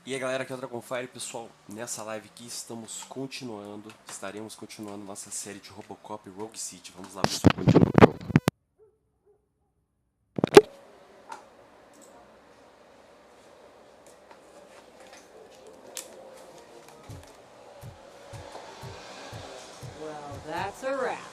E aí galera, aqui é o Dragonfire, pessoal, nessa live aqui estaremos continuando nossa série de Robocop e Rogue City. Vamos lá ver se eu continuo o jogo. Well, that's a wrap.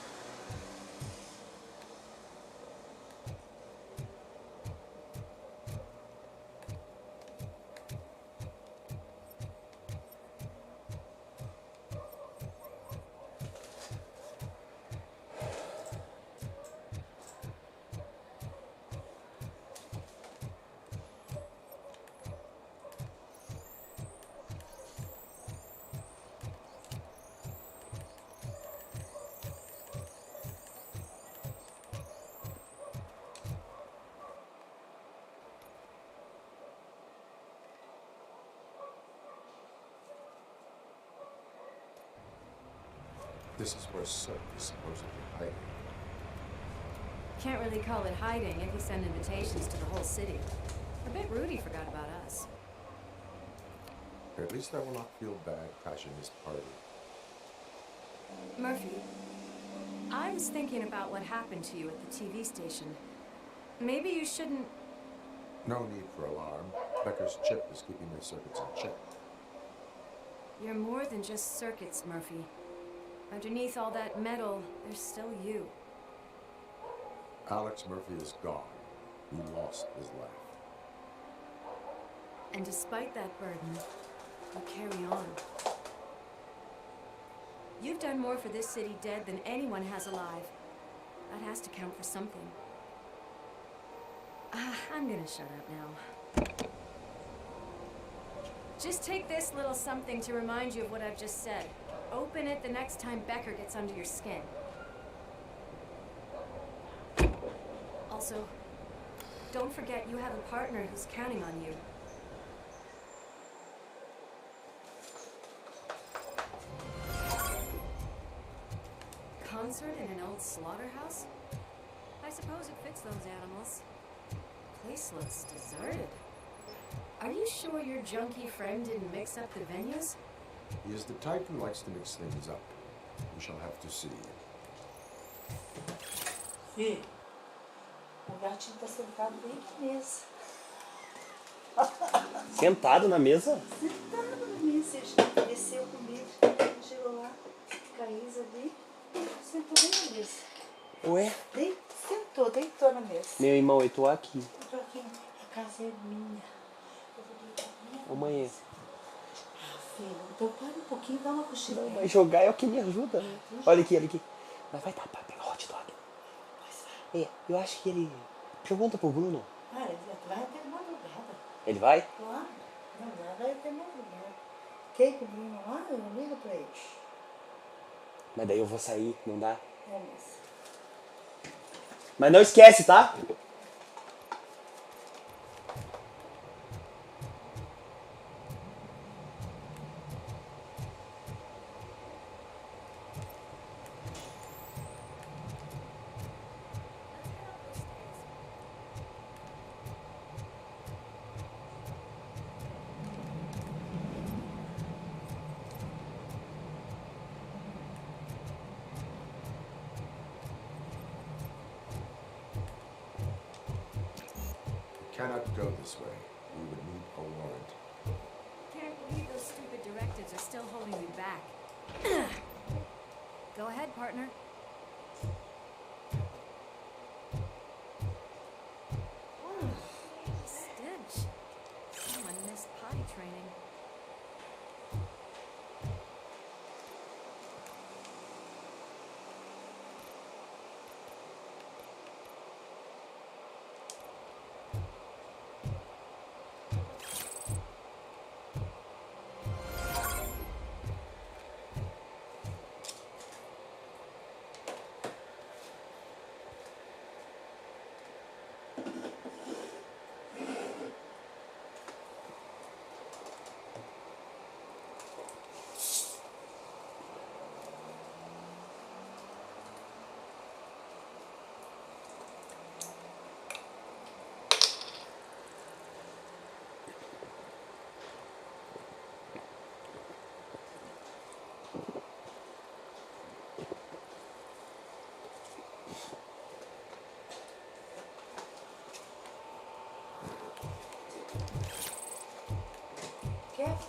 This is where Sir is supposedly hiding. Can't really call it hiding if you send invitations to the whole city. I bet Rudy forgot about us. At least I will not feel bad crashing this party. Murphy, I was thinking about what happened to you at the TV station. Maybe you shouldn't... No need for alarm. Becker's chip is keeping my circuits in check. You're more than just circuits, Murphy. Underneath all that metal, there's still you. Alex Murphy is gone. He lost his life. And despite that burden, you carry on. You've done more for this city dead than anyone has alive. That has to count for something. I'm gonna shut up now. Just take this little something to remind you of what I've just said. Open it the next time Becker gets under your skin. Also, don't forget you have a partner who's counting on you. Concert in an old slaughterhouse? I suppose it fits those animals. Place looks deserted. Are you sure your junkie friend didn't mix up the venues? He is the type who likes to mix things up. We shall have to see. Fih, o gatinho tá sentado bem na mesa. Sentado na mesa? Sentado na mesa, ele desceu comigo, chegou lá, Caís ali, sentou bem na mesa. Ué? Deitou na mesa. Meu irmão, eu tô aqui. Eu tô aqui, a casa é minha. Eu vou deitar na minha Ô mãe, mesa. Filho, então para um pouquinho e dá uma cochila. não, mas jogar é o que me ajuda. Olha aqui, olha aqui. Mas vai pegar hot dog. É, eu acho que ele... Pergunta pro Bruno. Ah, ele vai até madrugada. Ele vai? Claro, não vai até madrugada. Quem que o Bruno lá, eu ligo pra ele. Mas daí eu vou sair, não dá? É mesmo. Mas não esquece, tá? Cannot go this way. We would need a warrant. Can't believe those stupid directives are still holding me back. Go ahead, partner. Stench. Someone missed potty training.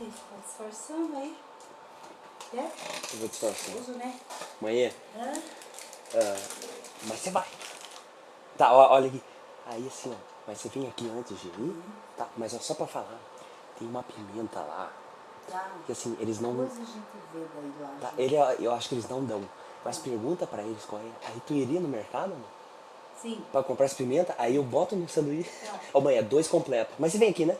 Você tá disfarçando aí? É? Eu vou disfarçar. Uso, né? Amanhã? Hã? Mas você vai. Tá, olha aqui. Aí assim, ó. Mas você vem aqui antes de ir? Tá, mas é só pra falar. Tem uma pimenta lá. Tá. Que assim, eles não... Depois a gente vê daí lá. Tá, gente. eu acho que eles não dão. Mas pergunta pra eles qual é. Aí tu iria no mercado, mano? Sim. Pra comprar essa pimenta, aí eu boto no sanduíche. Tá. Ó, mãe, é 2 completos. Mas você vem aqui, né?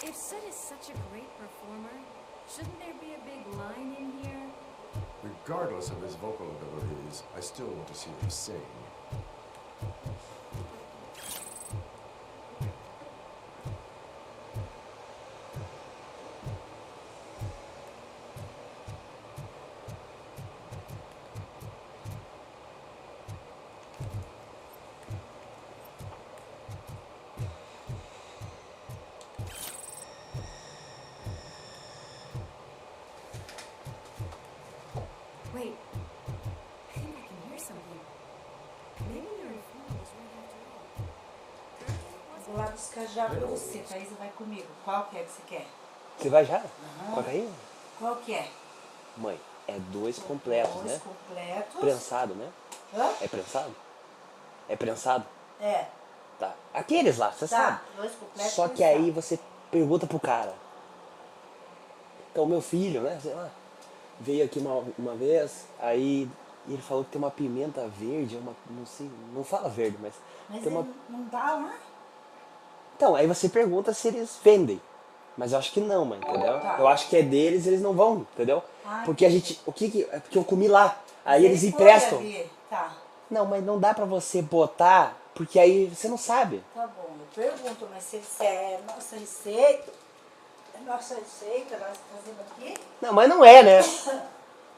If Sid is such a great performer, shouldn't there be a big line in here? Regardless of his vocal abilities, I still want to see him sing. Wait, I think I can hear something. Maybe your informant is right after all. Vou lá buscar já pra você. Thaisa vai comigo. Qual que é que você quer? Você vai já? Coloca aí. Qual que é? Mãe, é 2 completos, Dois né? completos. Prensado, né? Hã? É prensado? É prensado? É. Tá. Aqueles lá, você sabe. Tá, 2 completos. Só que aí você pergunta pro cara. Então, meu filho, né? Sei lá. Veio aqui uma vez, aí ele falou que tem uma pimenta verde, não sei, não fala verde, mas Mas tem uma... ele não dá lá? Então, aí você pergunta se eles vendem. Mas eu acho que não, mãe, entendeu? Tá. Eu acho que é deles, eles não vão, entendeu? Ah, Porque a gente, é porque eu comi lá. Aí Ele eles foi emprestam. ali. Tá, Não, mas não dá pra você botar, porque aí você não sabe. tá bom. Eu pergunto, mas se é nossa receita, nós fazendo aqui? Não, mas não é, né?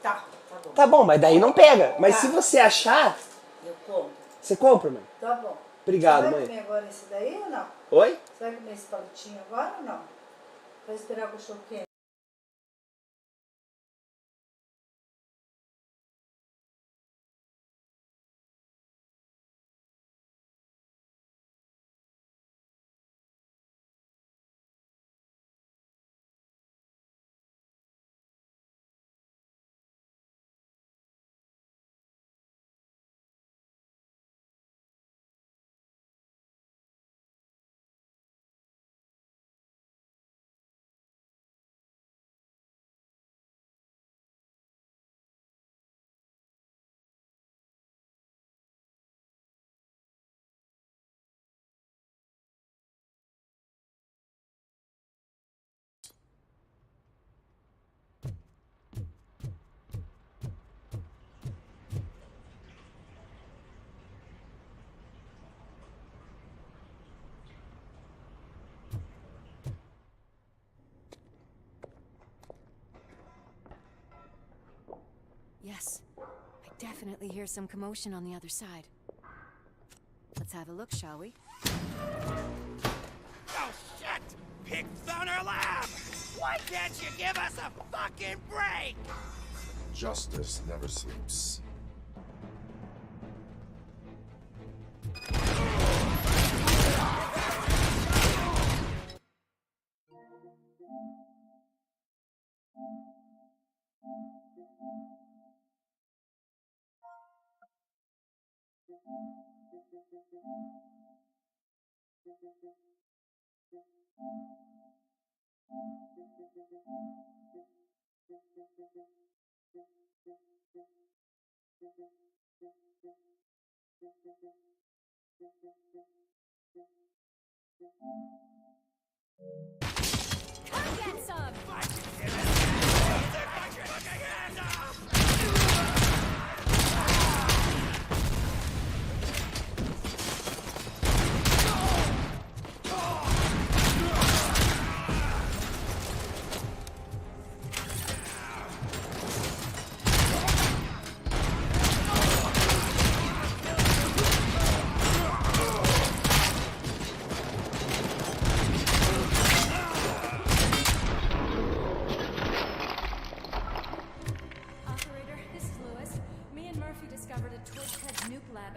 Tá, tá bom. Tá bom, mas daí não pega. Mas Tá. se você achar, Eu compro. você compra, mãe. Tá bom. Obrigado, Você vai mãe. comer agora esse daí ou não? Oi? Você vai comer esse palitinho agora ou não? Vai esperar o cachorro quente? Yes, I definitely hear some commotion on the other side. Let's have a look, shall we? Oh shit! Pigs on our lab! Why can't you give us a fucking break? Justice never sleeps. Come get some!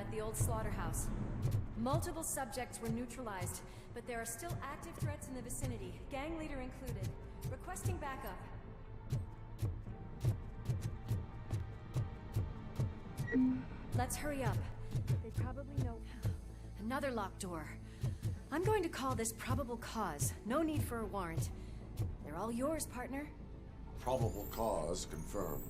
at the old slaughterhouse. Multiple subjects were neutralized, but there are still active threats in the vicinity, gang leader included. Requesting backup. Let's hurry up. They probably know... Another locked door. I'm going to call this probable cause. No need for a warrant. They're all yours, partner. Probable cause confirmed.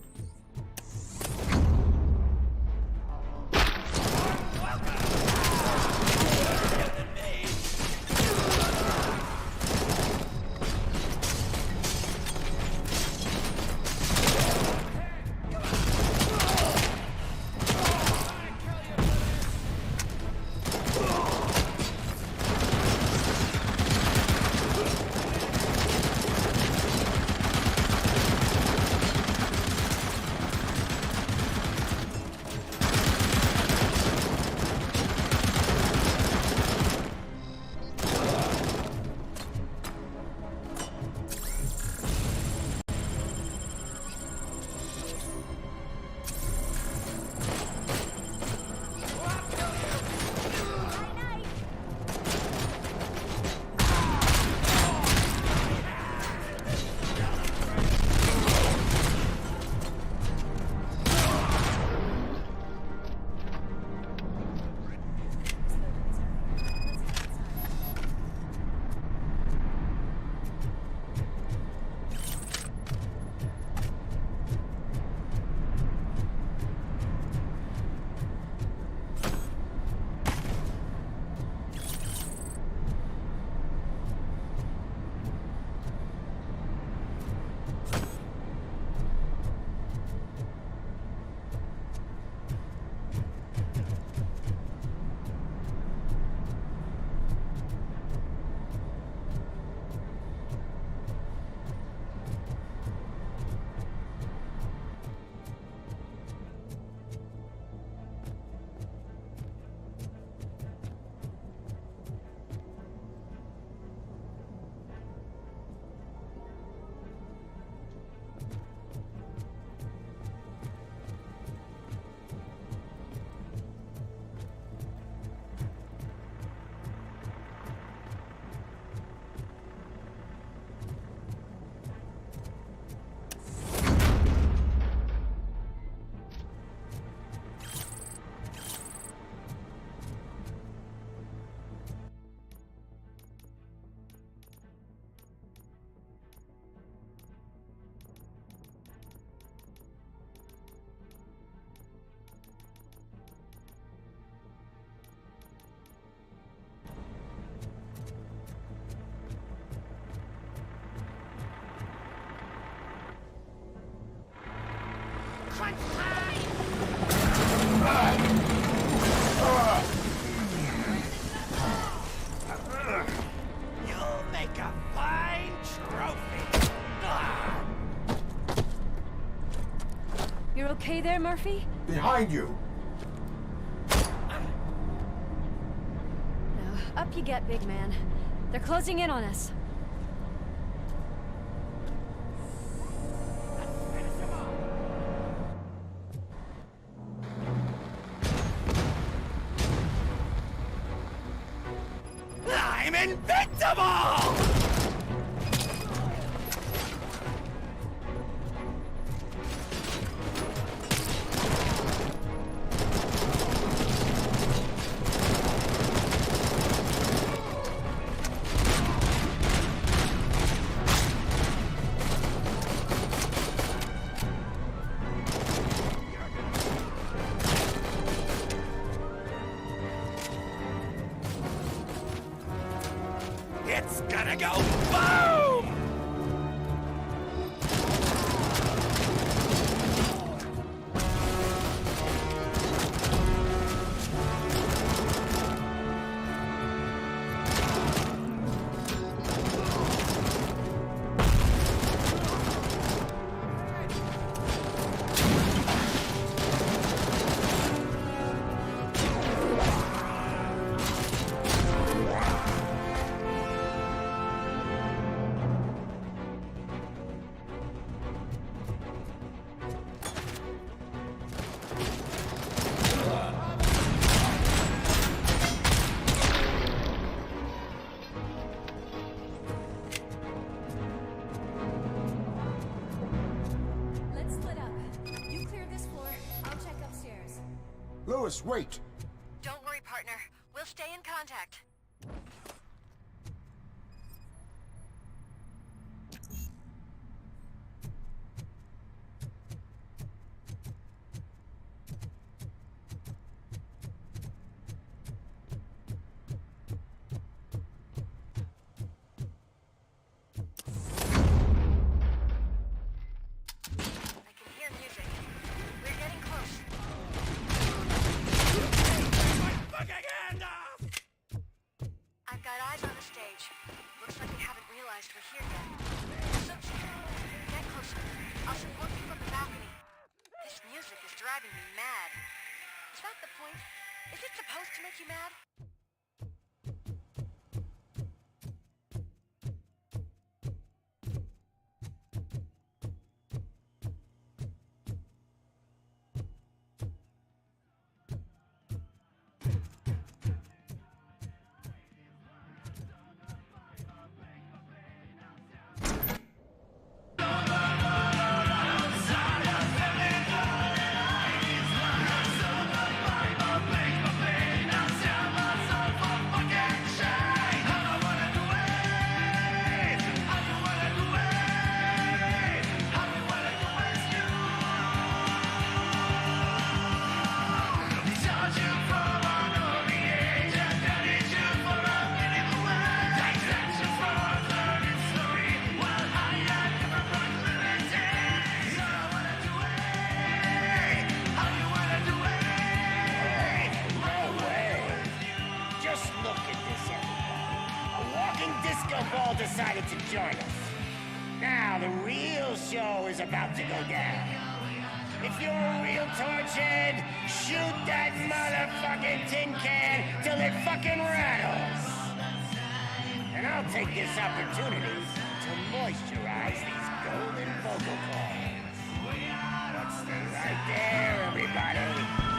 You'll make a fine trophy. You're okay there, Murphy? Behind you! Now, up you get, big man. They're closing in on us. I'm invincible! It's gonna go boom! Lewis, wait! Don't worry, partner. We'll stay in contact. Decided to join us. Now the real show is about to go down. If you're a real torchhead, shoot that motherfucking tin can till it fucking rattles. And I'll take this opportunity to moisturize these golden vocal cords. Let's stay right there, everybody.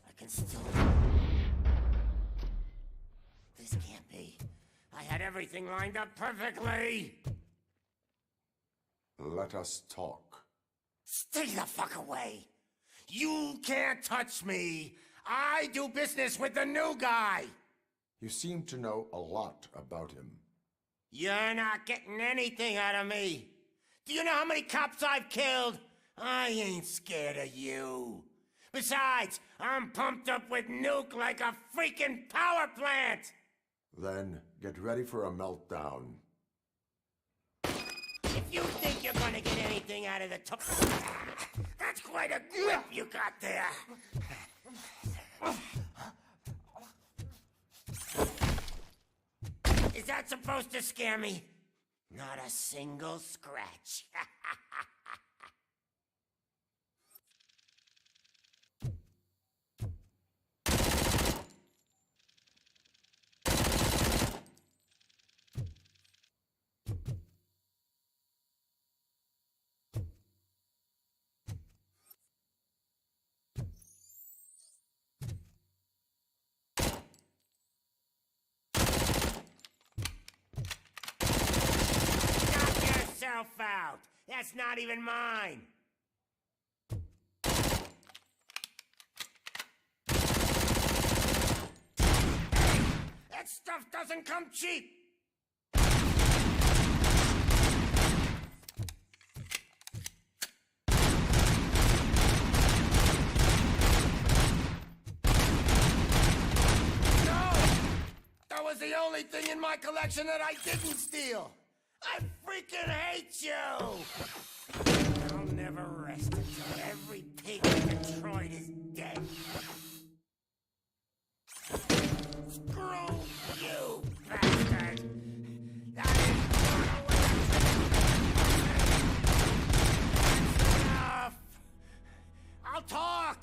I can still... This can't be. I had everything lined up perfectly! Let us talk. Stay the fuck away! You can't touch me! I do business with the new guy! You seem to know a lot about him. You're not getting anything out of me! Do you know how many cops I've killed? I ain't scared of you. Besides, I'm pumped up with nuke like a freaking power plant! Then get ready for a meltdown. If you think you're gonna get anything out of the top... That's quite a grip you got there! Is that supposed to scare me? Not a single scratch. That's not even mine. That stuff doesn't come cheap. That was the only thing in my collection that I didn't steal. I freaking hate you! I'll never rest until every pig in Detroit is dead. Screw you, bastard! That is enough! I'll talk!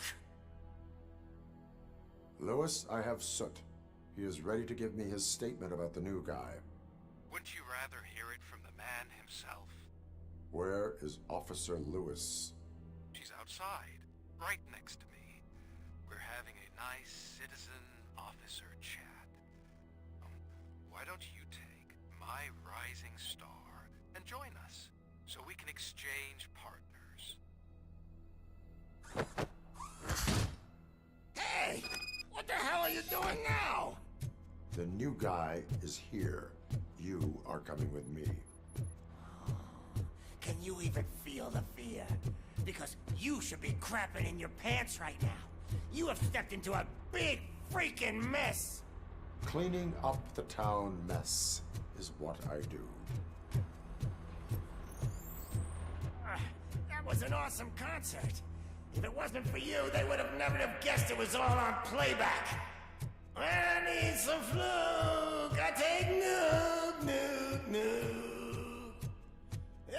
Lewis, I have Soot. He is ready to give me his statement about the new guy. Wouldn't you rather hear it from the man himself? Where is Officer Lewis? She's outside, right next to me. We're having a nice citizen-officer chat. Why don't you take my rising star and join us, so we can exchange partners? Hey! What the hell are you doing now? The new guy is here. You are coming with me. Can you even feel the fear? Because you should be crapping in your pants right now. You have stepped into a big freaking mess. Cleaning up the town mess is what I do. That was an awesome concert. If it wasn't for you, they would have never have guessed it was all on playback. When I need some fluke, I take nuke.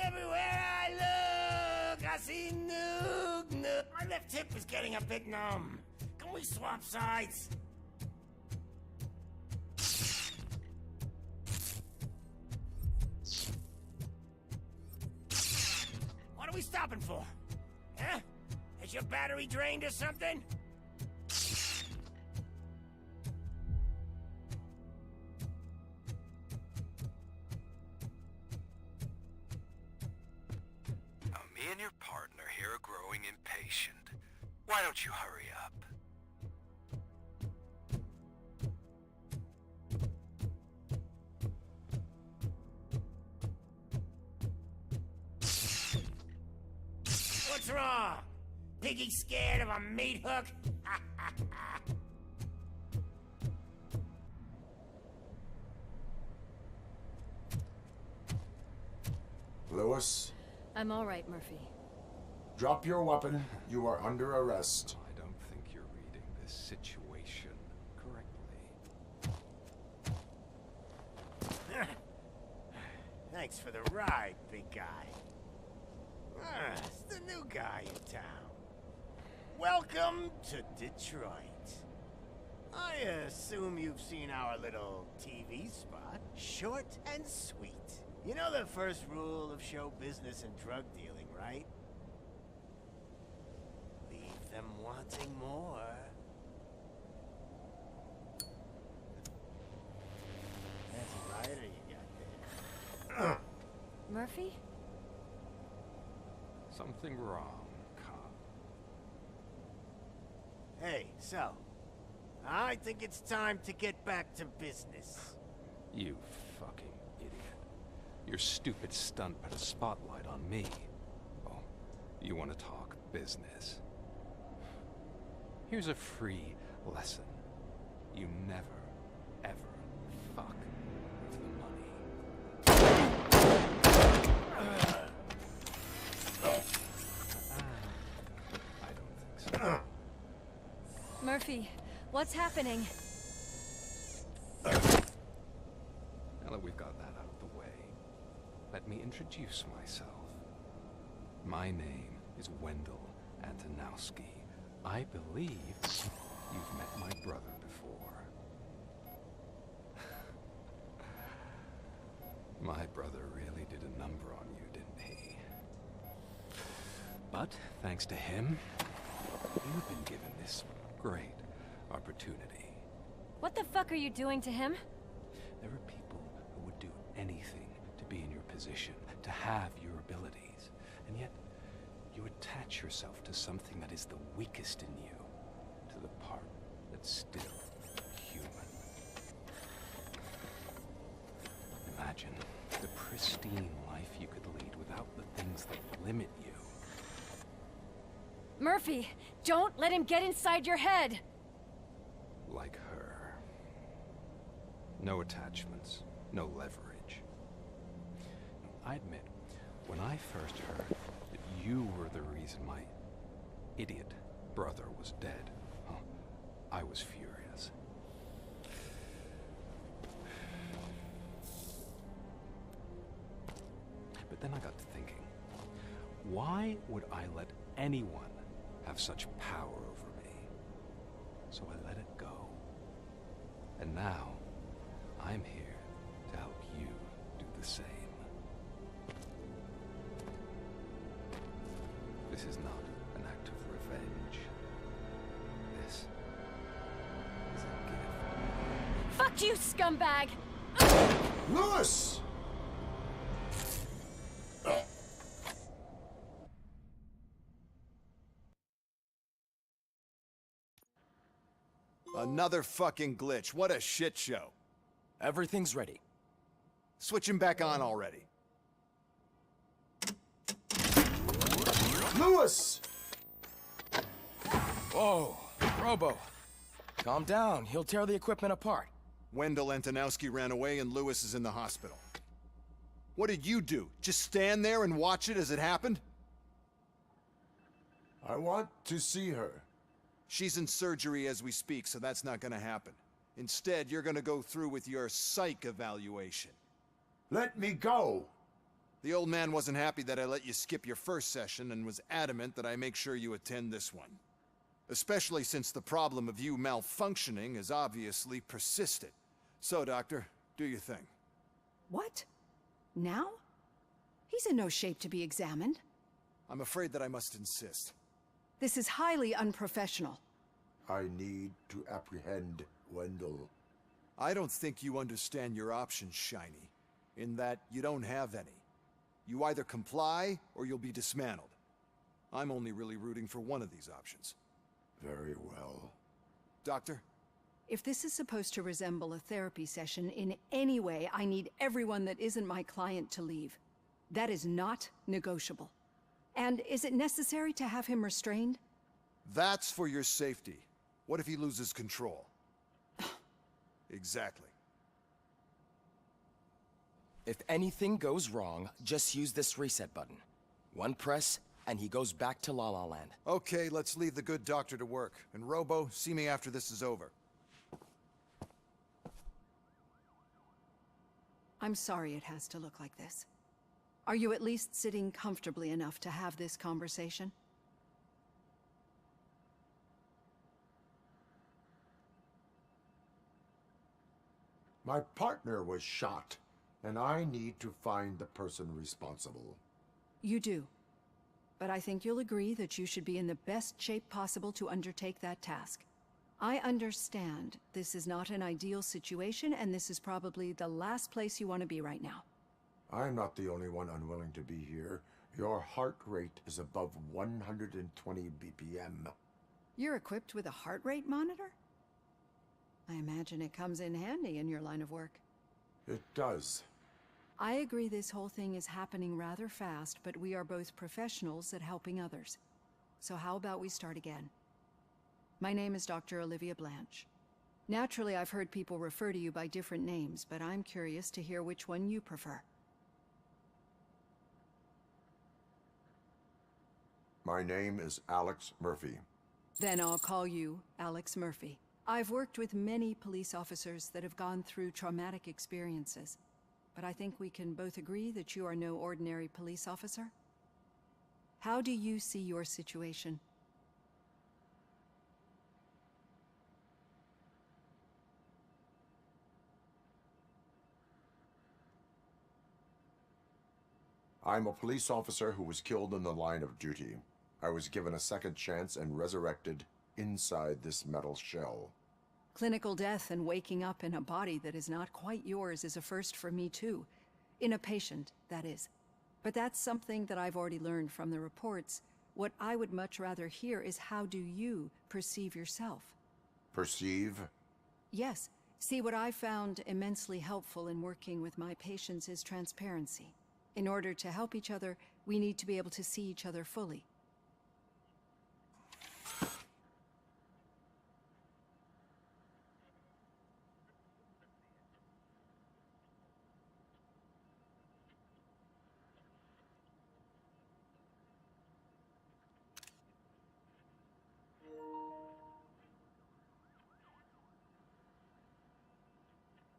Everywhere I look, I see nuke. My left hip is getting a bit numb. Can we swap sides? What are we stopping for? Huh? Is your battery drained or something? Me and your partner here are growing impatient. Why don't you hurry up? What's wrong? Piggy scared of a meat hook? Lewis, I'm all right, Murphy. drop your weapon. You are under arrest. I don't think you're reading this situation correctly. Thanks for the ride, big guy. It's the new guy in town. Welcome to Detroit. I assume you've seen our little TV spot. Short and sweet. You know the first rule of show business and drug dealing, right? Leave them wanting more. That's a rider you got there. Murphy? Something wrong, cop. Hey, so, I think it's time to get back to business. You fucking idiot. Your stupid stunt put a spotlight on me. Oh, you want to talk business? Here's a free lesson. You never, ever fuck with the money. I don't think so. Murphy, what's happening? Now that we've got that out of the way, let me introduce myself. My name is Wendell Antonowski. I believe you've met my brother before. My brother really did a number on you, didn't he? But thanks to him, you've been given this great opportunity. What the fuck are you doing to him? There are people who would do anything to be in your position, to have your abilities. And yet, you attach yourself to something that is the weakest in you, to the part that's still human. Imagine the pristine life you could lead without the things that limit you. Murphy, don't let him get inside your head! Like her. No attachments, no leverage. I admit, when I first heard that you were the reason my idiot brother was dead, I was furious. But then I got to thinking, why would I let anyone have such power over me? So I let it go. And now, I'm here to help you do the same. This is not an act of revenge. This is a gift. Fuck you, scumbag! Lewis! Another fucking glitch. What a shit show. Everything's ready. Switch him back on already. Lewis! Whoa, Robo. Calm down. He'll tear the equipment apart. Wendell Antonowski ran away and Lewis is in the hospital. What did you do? Just stand there and watch it as it happened? I want to see her. She's in surgery as we speak, so that's not gonna happen. Instead, you're gonna go through with your psych evaluation. Let me go! The old man wasn't happy that I let you skip your first session and was adamant that I make sure you attend this one. Especially since the problem of you malfunctioning has obviously persisted. So, Doctor, do your thing. What? Now? He's in no shape to be examined. I'm afraid that I must insist. This is highly unprofessional. I need to apprehend Wendell. I don't think you understand your options, Shiny. In that you don't have any. You either comply, or you'll be dismantled. I'm only really rooting for one of these options. Very well. Doctor? If this is supposed to resemble a therapy session in any way, I need everyone that isn't my client to leave. That is not negotiable. And is it necessary to have him restrained? That's for your safety. What if he loses control? Exactly. If anything goes wrong, just use this reset button. One press, and he goes back to La La Land. Okay, let's leave the good doctor to work. And Robo, see me after this is over. I'm sorry it has to look like this. Are you at least sitting comfortably enough to have this conversation? My partner was shot, and I need to find the person responsible. You do. But I think you'll agree that you should be in the best shape possible to undertake that task. I understand this is not an ideal situation, and this is probably the last place you want to be right now. I'm not the only one unwilling to be here. Your heart rate is above 120 BPM. You're equipped with a heart rate monitor? I imagine it comes in handy in your line of work. It does. I agree this whole thing is happening rather fast, but we are both professionals at helping others. So how about we start again? My name is Dr. Olivia Blanche. Naturally, I've heard people refer to you by different names, but I'm curious to hear which one you prefer. My name is Alex Murphy. Then I'll call you Alex Murphy. I've worked with many police officers that have gone through traumatic experiences, but I think we can both agree that you are no ordinary police officer. How do you see your situation? I'm a police officer who was killed in the line of duty. I was given a second chance and resurrected inside this metal shell. Clinical death and waking up in a body that is not quite yours is a first for me too. In a patient, that is. But that's something that I've already learned from the reports. What I would much rather hear is how do you perceive yourself? Perceive? Yes. See, what I found immensely helpful in working with my patients is transparency. In order to help each other, we need to be able to see each other fully.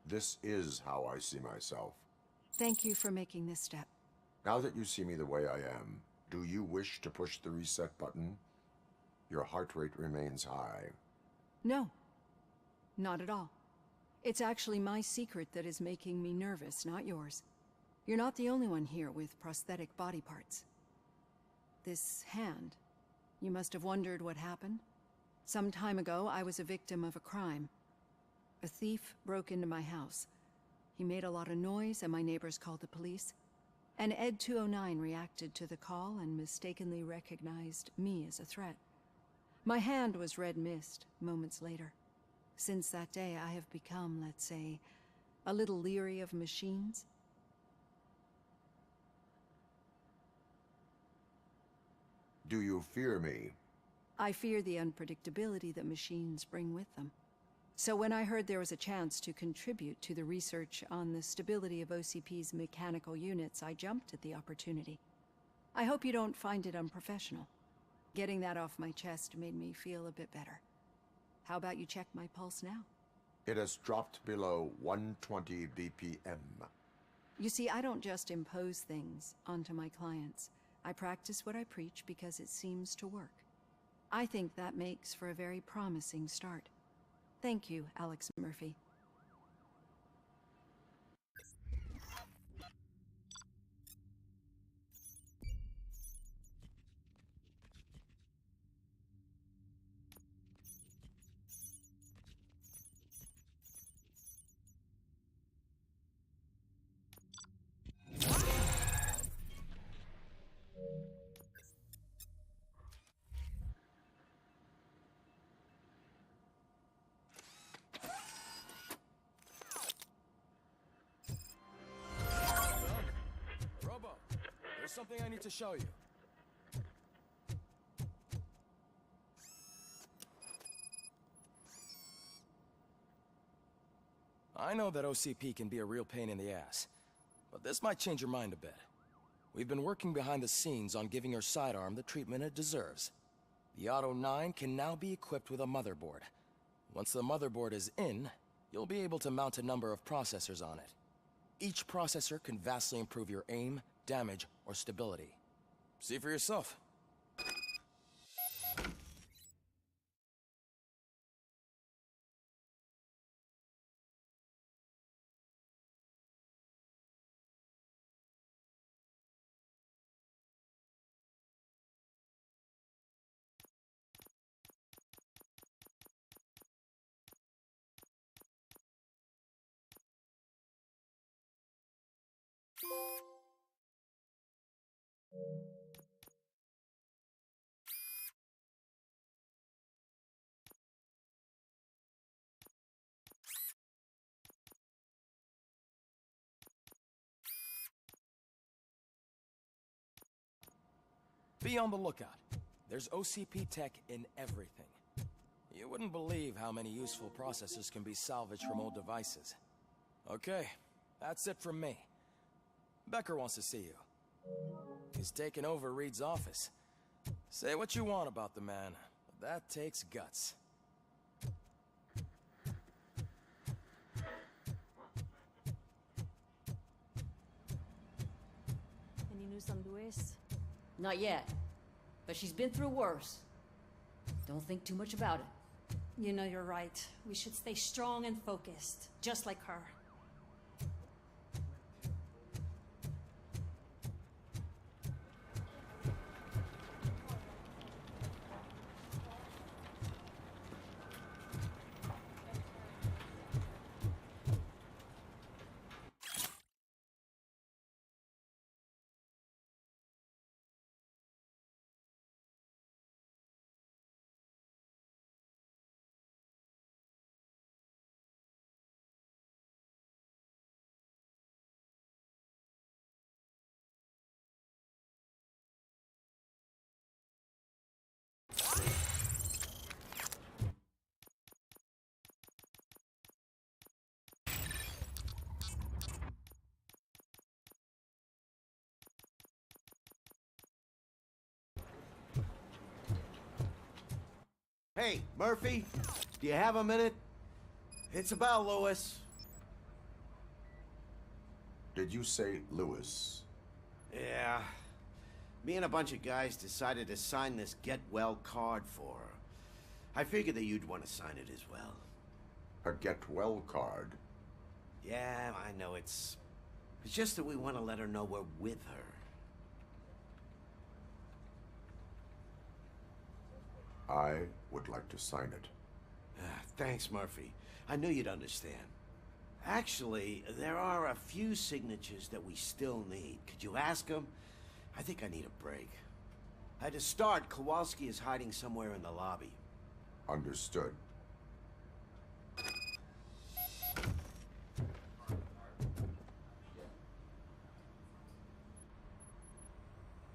This is how I see myself. Thank you for making this step. Now that you see me the way I am, do you wish to push the reset button? Your heart rate remains high. No, not at all. It's actually my secret that is making me nervous, not yours. You're not the only one here with prosthetic body parts. This hand, you must have wondered what happened. Some time ago, I was a victim of a crime. A thief broke into my house. He made a lot of noise and my neighbors called the police. And Ed 209 reacted to the call and mistakenly recognized me as a threat. My hand was red mist moments later. Since that day, I have become, let's say, a little leery of machines. Do you fear me? I fear the unpredictability that machines bring with them. So when I heard there was a chance to contribute to the research on the stability of OCP's mechanical units, I jumped at the opportunity. I hope you don't find it unprofessional. Getting that off my chest made me feel a bit better. How about you check my pulse now? It has dropped below 120 BPM. You see, I don't just impose things onto my clients. I practice what I preach because it seems to work. I think that makes for a very promising start. Thank you, Alex Murphy. Robo, there's something I need to show you. I know that OCP can be a real pain in the ass, but this might change your mind a bit. We've been working behind the scenes on giving her sidearm the treatment it deserves. The Auto 9 can now be equipped with a motherboard. Once the motherboard is in, you'll be able to mount a number of processors on it. Each processor can vastly improve your aim, damage, or stability. See for yourself. Be on the lookout. There's OCP tech in everything. You wouldn't believe how many useful processors can be salvaged from old devices. Okay, that's it from me. Becker wants to see you. He's taken over Reed's office. Say what you want about the man, but that takes guts. Any news on Luis? Not yet, but she's been through worse. Don't think too much about it. You know you're right. We should stay strong and focused, just like her. Hey, Murphy, do you have a minute? It's about Lewis. Did you say Lewis? Yeah. Me and a bunch of guys decided to sign this get well card for her. I figured that you'd want to sign it as well. A get well card? Yeah, I know it's just that we want to let her know we're with her. I would like to sign it. Thanks, Murphy. I knew you'd understand. Actually, there are a few signatures that we still need. Could you ask them? I think I need a break. To start, Kowalski is hiding somewhere in the lobby. Understood.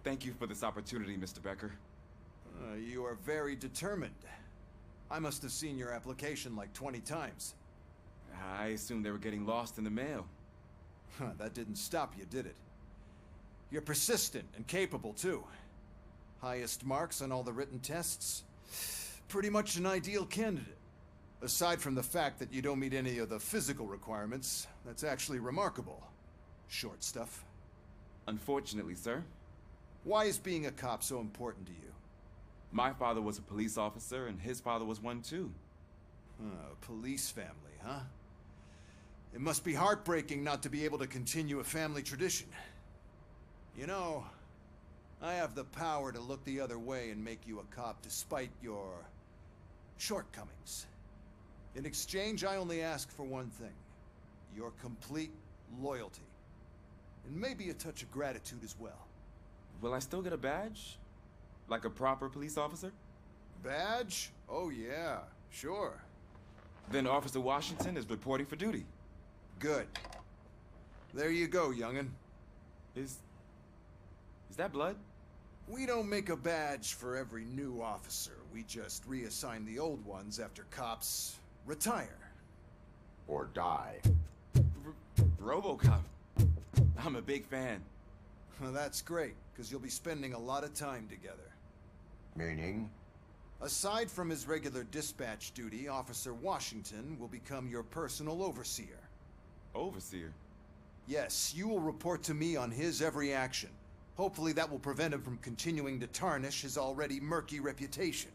Thank you for this opportunity, Mr. Becker. You are very determined. I must have seen your application like 20 times. I assumed they were getting lost in the mail. That didn't stop you, did it? You're persistent and capable, too. Highest marks on all the written tests. Pretty much an ideal candidate. Aside from the fact that you don't meet any of the physical requirements, that's actually remarkable. Short stuff. Unfortunately, sir. Why is being a cop so important to you? My father was a police officer, and his father was one, too. Police family, huh? It must be heartbreaking not to be able to continue a family tradition. You know, I have the power to look the other way and make you a cop despite your shortcomings. In exchange, I only ask for one thing. Your complete loyalty. And maybe a touch of gratitude as well. Will I still get a badge? Like a proper police officer? Badge? Oh yeah, sure. Then Officer Washington is reporting for duty. Good. There you go, young'un. Is that blood? We don't make a badge for every new officer. We just reassign the old ones after cops retire. Or die. Robocop. I'm a big fan. Well, that's great, because you'll be spending a lot of time together. Meaning? Aside from his regular dispatch duty, Officer Washington will become your personal overseer. Overseer? Yes, you will report to me on his every action. Hopefully that will prevent him from continuing to tarnish his already murky reputation.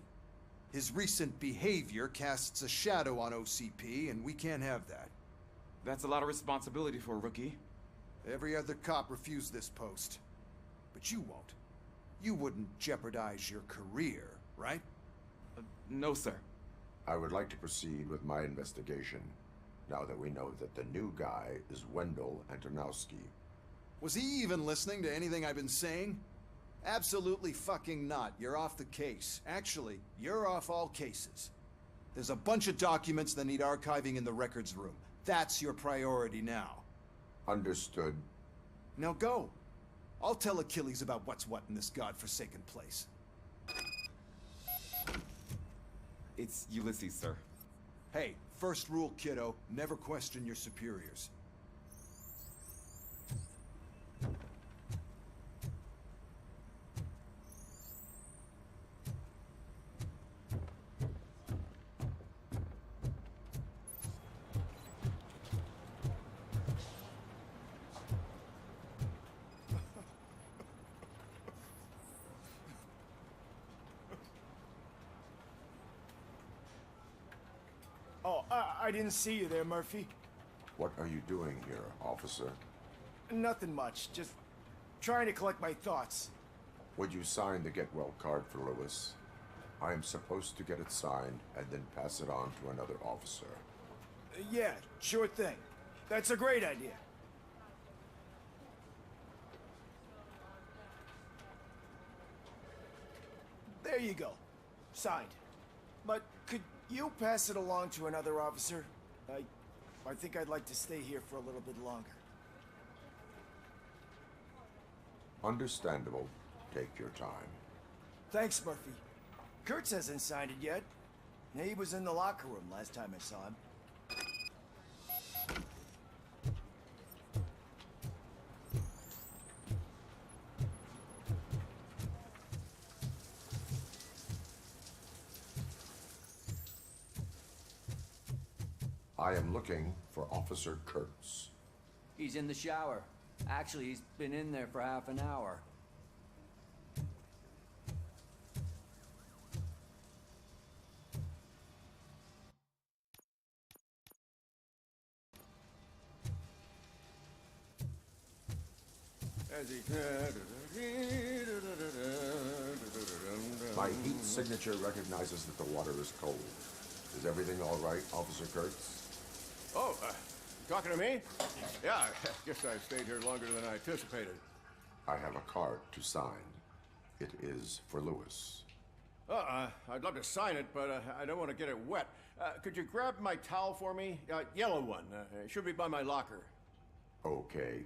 His recent behavior casts a shadow on OCP, and we can't have that. That's a lot of responsibility for a rookie. Every other cop refused this post. But you won't. You wouldn't jeopardize your career, right? No, sir. I would like to proceed with my investigation, now that we know that the new guy is Wendell Antonowski. Was he even listening to anything I've been saying? Absolutely fucking not. You're off the case. Actually, you're off all cases. There's a bunch of documents that need archiving in the records room. That's your priority now. Understood. Now go. I'll tell Achilles about what's what in this godforsaken place. It's Ulysses, sir. Hey, first rule, kiddo, never question your superiors. Oh, I didn't see you there, Murphy. What are you doing here, officer? Nothing much, just trying to collect my thoughts. Would you sign the get well card for Lewis? I am supposed to get it signed and then pass it on to another officer. Yeah, sure thing. That's a great idea. There you go. Signed. But could you pass it along to another officer? I think I'd like to stay here for a little bit longer. Understandable. Take your time. Thanks, Murphy. Kurtz hasn't signed it yet. He was in the locker room last time I saw him. I am looking for Officer Kurtz. He's in the shower. Actually, he's been in there for half an hour. My heat signature recognizes that the water is cold. Is everything all right, Officer Kurtz? Oh, you talking to me? Yeah, I guess I stayed here longer than I anticipated. I have a card to sign. It is for Lewis. I'd love to sign it, but I don't want to get it wet. Could you grab my towel for me? Yellow one. It should be by my locker. Okay.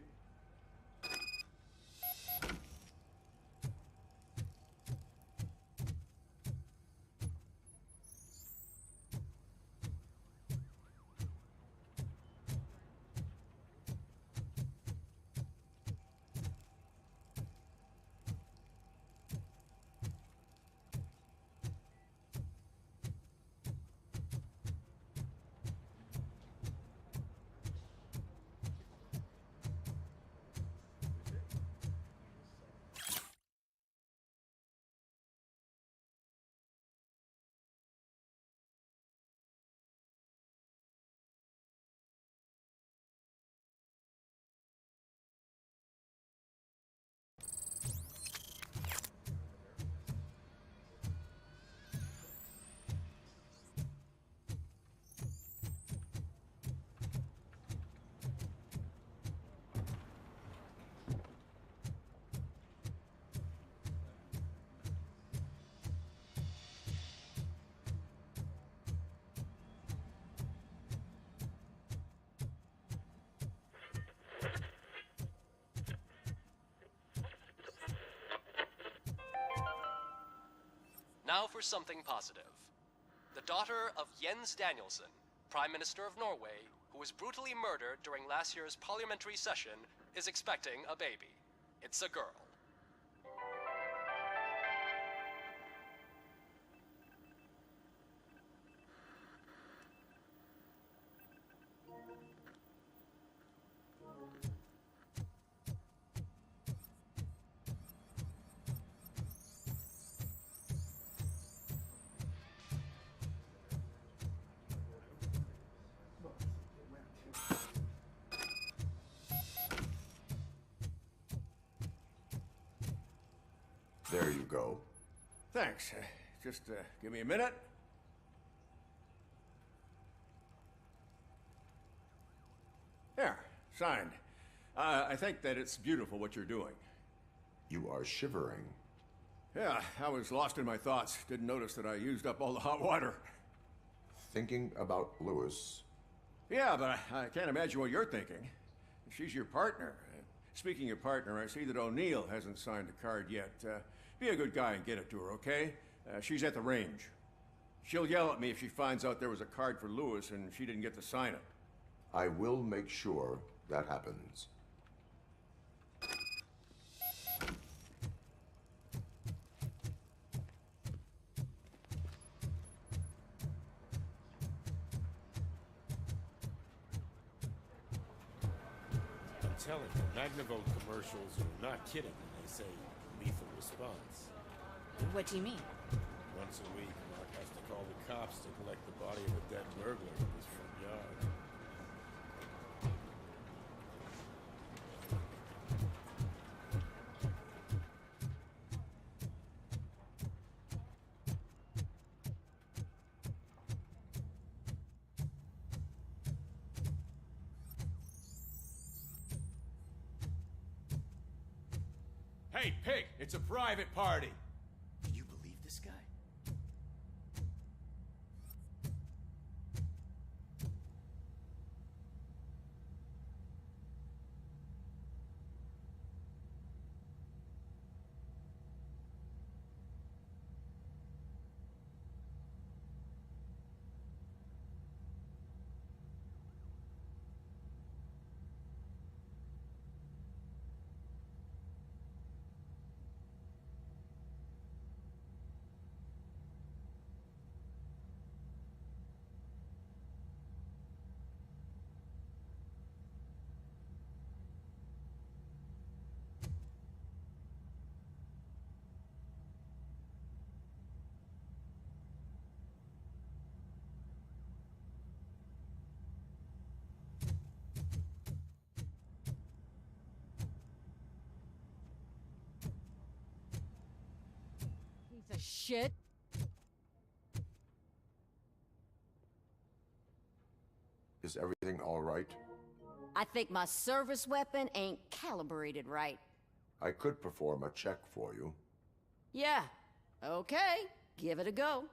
Now for something positive. The daughter of Jens Danielson, Prime Minister of Norway, who was brutally murdered during last year's parliamentary session, is expecting a baby. It's a girl. There you go. Thanks. Just give me a minute. There, signed. I think that it's beautiful what you're doing. You are shivering. Yeah, I was lost in my thoughts. Didn't notice that I used up all the hot water. Thinking about Lewis. Yeah, but I can't imagine what you're thinking. She's your partner. Speaking of partner, I see that O'Neill hasn't signed a card yet. Be a good guy and get it to her, okay? She's at the range. She'll yell at me if she finds out there was a card for Lewis and she didn't get to sign it. I will make sure that happens. I'm telling you, Magnavolt commercials are not kidding when they say lethal response. What do you mean? Once a week, Mark has to call the cops to collect the body of a dead burglar in his front yard. Hey, pig! It's a private party! Can you believe this guy? Shit. Is everything all right? I think my service weapon ain't calibrated right. I could perform a check for you. Yeah. Okay. Give it a go.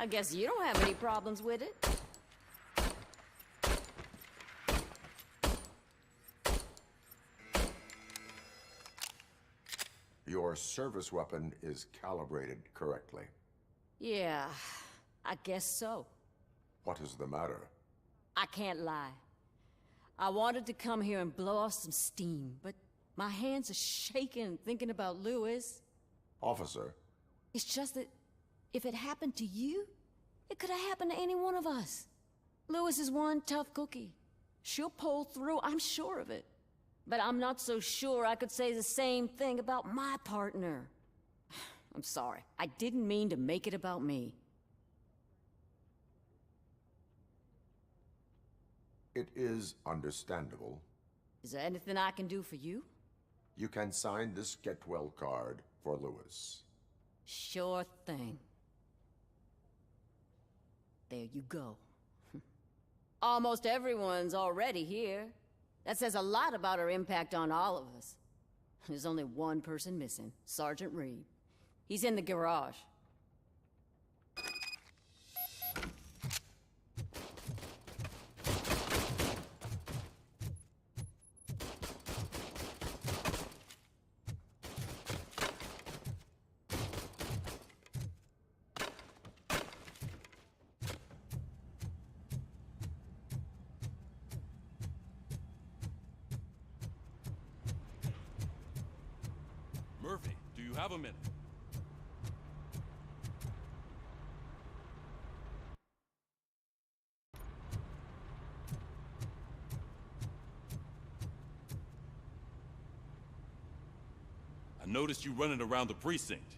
I guess you don't have any problems with it. Your service weapon is calibrated correctly. Yeah, I guess so. What is the matter? I can't lie. I wanted to come here and blow off some steam, but my hands are shaking thinking about Lewis. Officer. It's just that if it happened to you, it could have happened to any one of us. Lewis is one tough cookie. She'll pull through, I'm sure of it. But I'm not so sure I could say the same thing about my partner. I'm sorry. I didn't mean to make it about me. It is understandable. Is there anything I can do for you? You can sign this get well card for Lewis. Sure thing. There you go. Almost everyone's already here. That says a lot about her impact on all of us. There's only one person missing, Sergeant Reed. He's in the garage. Murphy, do you have a minute? I noticed you running around the precinct.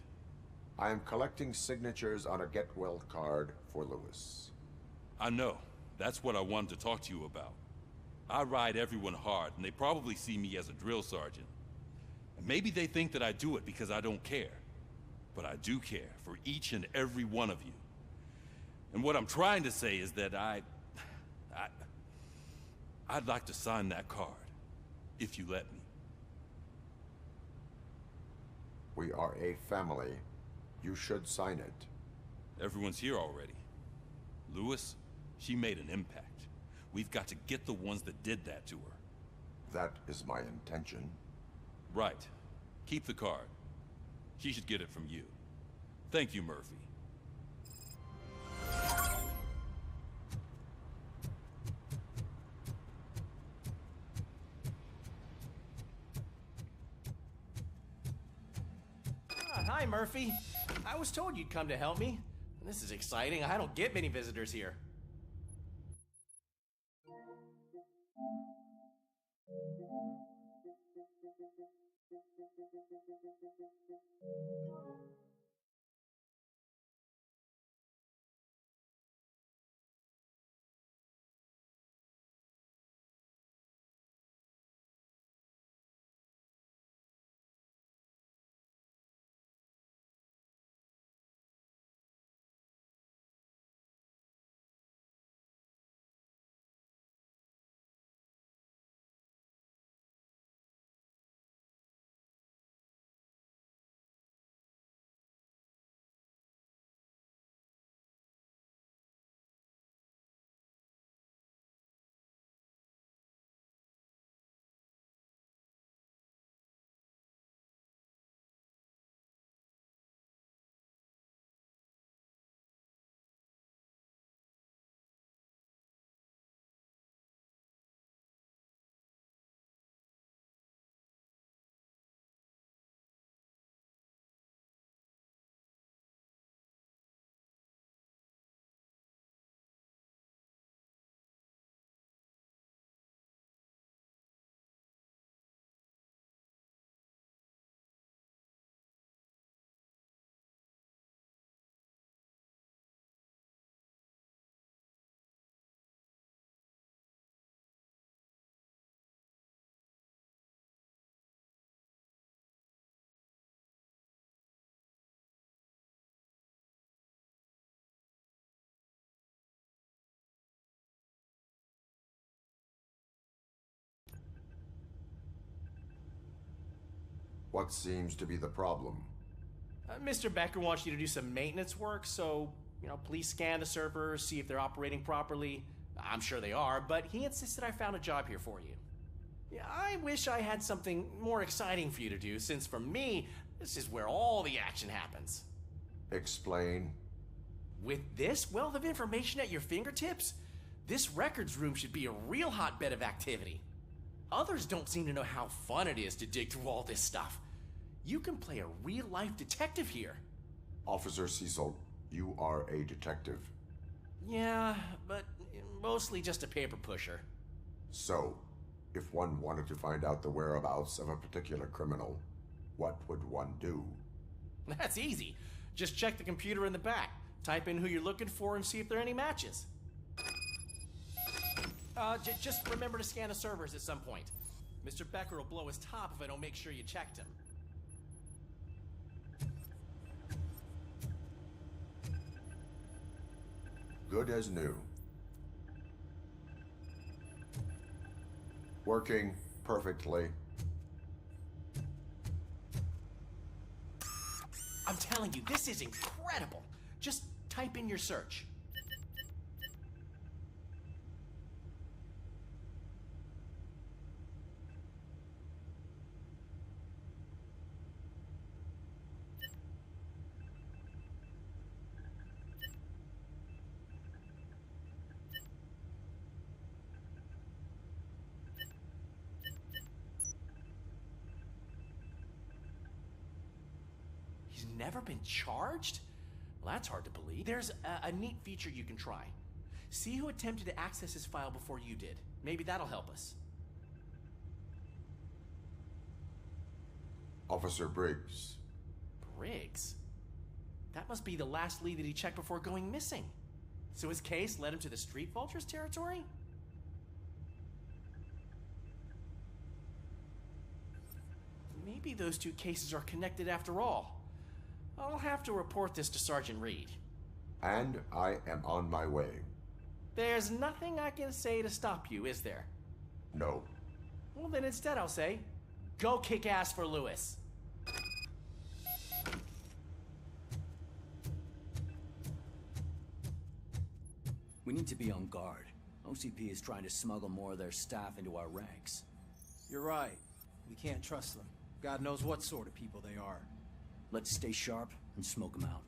I am collecting signatures on a get well card for Lewis. I know. That's what I wanted to talk to you about. I ride everyone hard, and they probably see me as a drill sergeant. And maybe they think that I do it because I don't care. But I do care for each and every one of you. And what I'm trying to say is that I'd like to sign that card, if you let me. We are a family. You should sign it. Everyone's here already. Lewis, she made an impact. We've got to get the ones that did that to her. That is my intention. Right. Keep the card. She should get it from you. Thank you, Murphy. Hi, Murphy. I was told you'd come to help me. This is exciting. I don't get many visitors here. What seems to be the problem? Mr. Becker wants you to do some maintenance work, so Please scan the servers, see if they're operating properly. I'm sure they are, but he insisted I found a job here for you. Yeah, I wish I had something more exciting for you to do, since for me, this is where all the action happens. Explain. With this wealth of information at your fingertips, this records room should be a real hotbed of activity. Others don't seem to know how fun it is to dig through all this stuff. You can play a real-life detective here. Officer Cecil, you are a detective. Yeah, but mostly just a paper pusher. So, if one wanted to find out the whereabouts of a particular criminal, what would one do? That's easy. Just check the computer in the back, type in who you're looking for, and see if there are any matches. Just remember to scan the servers at some point. Mr. Becker will blow his top if I don't make sure you checked him. Good as new. Working perfectly. I'm telling you, this is incredible. Just type in your search. Never been charged? Well, that's hard to believe. There's a neat feature you can try. See who attempted to access his file before you did. Maybe that'll help us. Officer Briggs. Briggs? That must be the last lead that he checked before going missing. So his case led him to the Street Vultures territory? Maybe those two cases are connected after all. I'll have to report this to Sergeant Reed. And I am on my way. There's nothing I can say to stop you, is there? No. Well, then instead I'll say, go kick ass for Lewis. We need to be on guard. OCP is trying to smuggle more of their staff into our ranks. You're right. We can't trust them. God knows what sort of people they are. Let's stay sharp and smoke them out.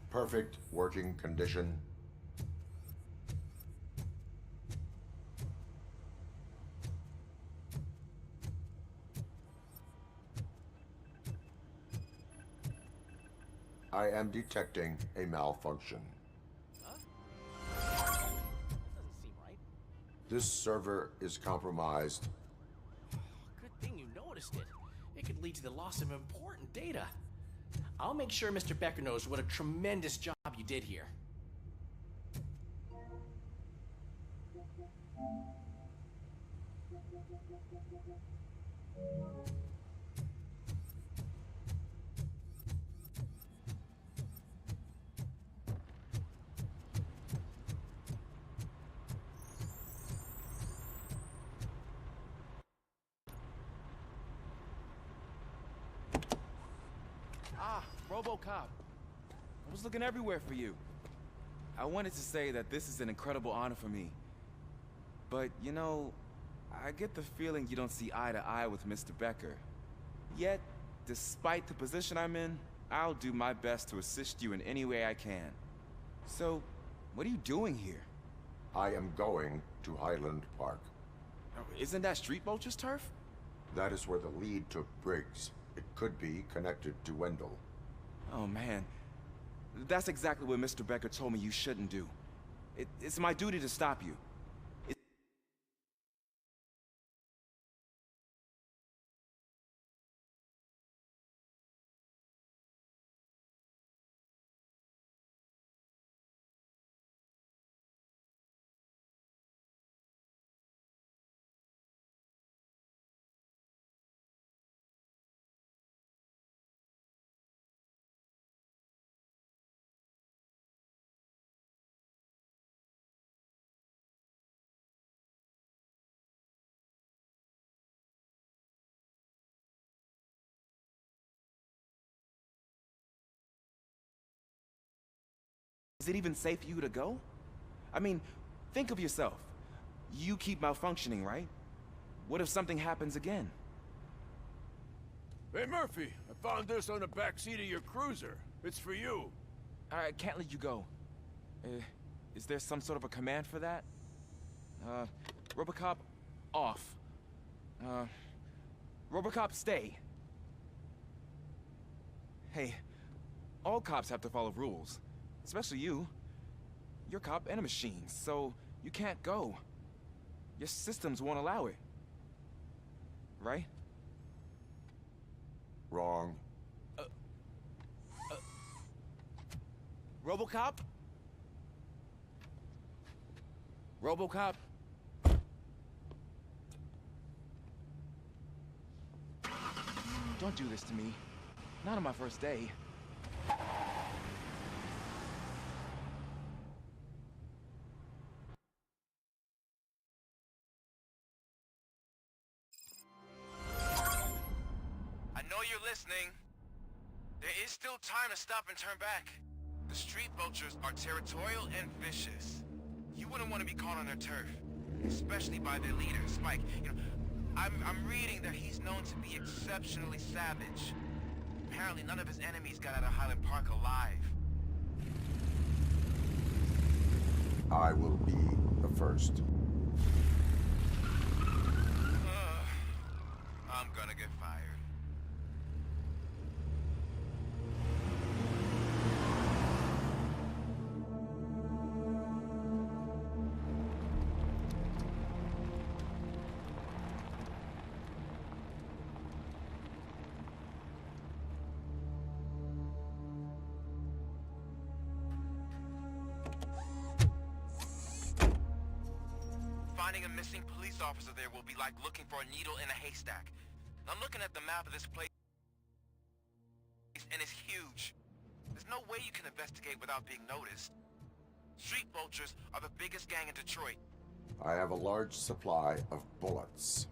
Perfect working condition. I am detecting a malfunction. Doesn't seem right. This server is compromised. Good thing you noticed it. It could lead to the loss of important data. I'll make sure Mr. Becker knows what a tremendous job you did here. Robocop. I was looking everywhere for you. I wanted to say that this is an incredible honor for me. But, you know, I get the feeling you don't see eye to eye with Mr. Becker. Yet, despite the position I'm in, I'll do my best to assist you in any way I can. So, what are you doing here? I am going to Highland Park. Isn't that Street Vulture's turf? That is where the lead took Briggs. It could be connected to Wendell. Oh, man. That's exactly what Mr. Becker told me you shouldn't do. It's my duty to stop you. Is it even safe for you to go? I mean, think of yourself. You keep malfunctioning, right? What if something happens again? Hey, Murphy, I found this on the back seat of your cruiser. It's for you. I can't let you go. Is there some sort of a command for that? Robocop, off. Robocop, stay. Hey, all cops have to follow rules. Especially you. You're a cop and a machine, so you can't go. Your systems won't allow it. Right? Wrong. Robocop? Robocop? Don't do this to me. Not on my first day. Listening. There is still time to stop and turn back. The street vultures are territorial and vicious. You wouldn't want to be caught on their turf, especially by their leader, Spike. You know, I'm reading that he's known to be exceptionally savage. Apparently none of his enemies got out of Highland Park alive. I will be the first. I'm gonna get fired. Finding a missing police officer there will be like looking for a needle in a haystack. I'm looking at the map of this place, and it's huge. There's no way you can investigate without being noticed. Street vultures are the biggest gang in Detroit. I have a large supply of bullets.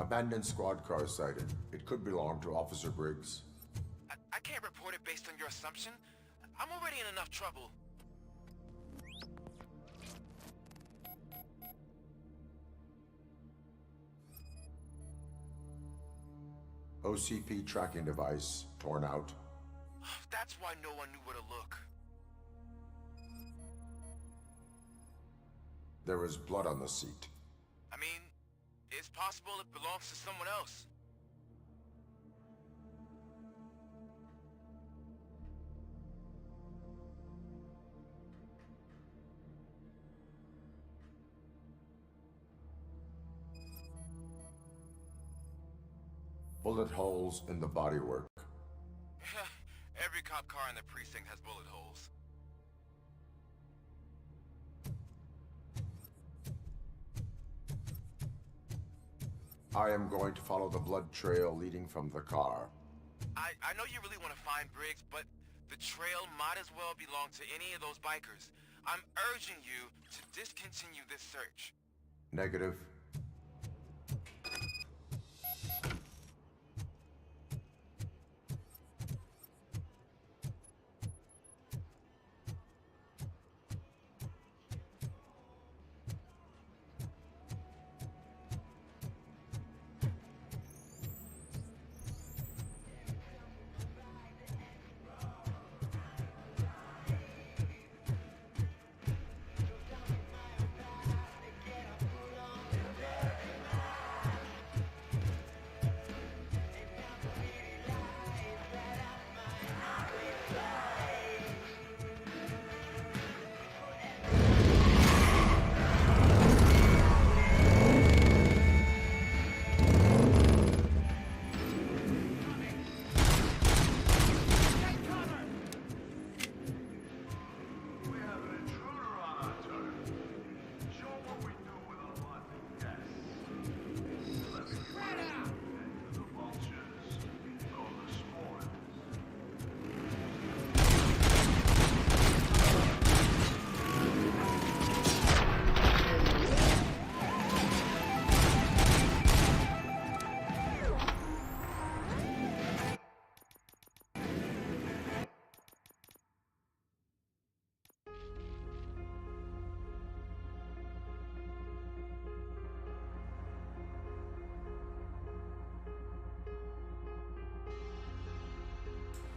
Abandoned squad car sighted. It could belong to Officer Briggs. I can't report it based on your assumption. I'm already in enough trouble. OCP tracking device torn out. That's why no one knew where to look. There is blood on the seat. I mean, it's possible it belongs to someone else. Bullet holes in the bodywork. Every cop car in the precinct has bullet holes. I am going to follow the blood trail leading from the car. I know you really want to find Briggs, but the trail might as well belong to any of those bikers. I'm urging you to discontinue this search. Negative.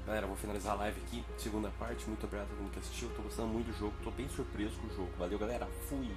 Galera, vou finalizar a live aqui, segunda parte. Muito obrigado a todo mundo que assistiu. Tô gostando muito do jogo, tô bem surpreso com o jogo. Valeu, galera. Fui!